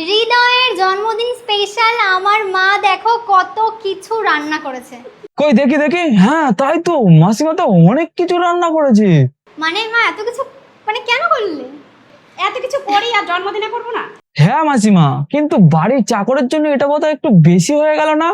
হৃদয়ের জন্মদিন স্পেশাল। আমার মা দেখো কত কিছু রান্না করেছে। কই দেখি দেখি। হ্যাঁ তাই তো, মাসিমা তো অনেক কিছু রান্না করেছে। মানে মা এত কিছু কেন করলে? এত কিছু করি আর জন্মদিনে করবো না? হ্যাঁ মাসিমা, কিন্তু বাড়ির চাকরের জন্য এটা বোধহয় একটু বেশি হয়ে গেল না?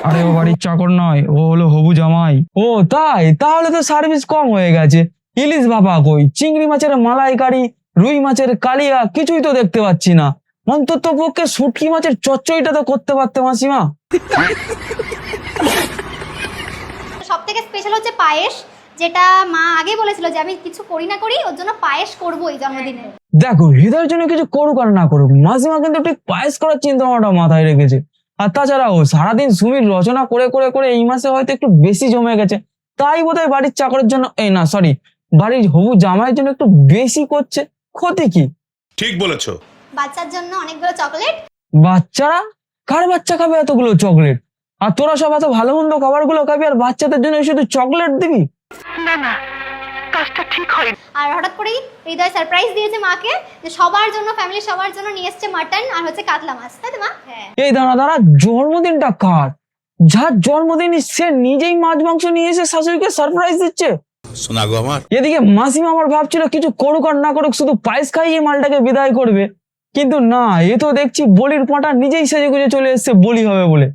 আরে ও বাড়ির চাকর নয়, ও হলো হবু জামাই। ও তাই? তাহলে তো সার্ভিস কম হয়ে গেছে। ইলিশ ভাপা কই, চিংড়ি মাছের মালাইকারি, রুই মাছের কালিয়া কিছুই তো দেখতে পাচ্ছি না। অন্তত পক্ষে শুটকি মাছের চচ্চড়িটা তো করতে পারতে মাসিমা। সব থেকে স্পেশাল হচ্ছে পায়েস, যেটা মা আগে বলেছিল যে আমি কিছু করি না করি ওর জন্য পায়েস করবো এই জন্মদিনে। দেখো হৃদয়ের জন্য কিছু করুক আর না করুক, মাসিমা কিন্তু ঠিক পায়েস করার চিন্তা ভাবনাটা মাথায় রেখেছে। আর তাছাড়াও সারাদিন সুমির রচনা করে করে করে এই মাসে হয়তো একটু বেশি জমে গেছে, তাই বোধহয় বাড়ির চাকরের জন্য বাড়ির হবু জামাইয়ের জন্য একটু বেশি করছে। ক্ষতি কি? ঠিক বলেছো। বাচ্চার জন্য অনেকগুলো চকলেট। বাচ্চারা? কার বাচ্চা খাবে এতগুলো চকলেট? আর তোরা সব এত ভালো মন্দ খাবার গুলো খাবি আর বাচ্চাদের জন্য শুধু চকলেট দিবি? আর হঠাৎ করেই হৃদয় সারপ্রাইজ দিয়েছে মাকে যে সবার জন্য, ফ্যামিলির সবার জন্য নিয়ে এসছে মাটন আর হচ্ছে কাতলা মাছ, তাই তো মা? হ্যাঁ। এই দাঁড়া দাঁড়া, জন্মদিনটা কার? যার জন্মদিন সে নিজেই মাছ মাংস নিয়ে এসে শাশুড়িকে সারপ্রাইজ দিচ্ছে। শোনা গো আমার। এদিকে মাসিমা আমার ভাবছিল কিছু করুক আর না করুক শুধু পায়েস খাইয়ে মালটাকে বিদায় করবে, কিন্তু না, এ তো দেখছি বলির পাঁঠা নিজেই সেজে গুজে চলে এসছে বলি হবে বলে।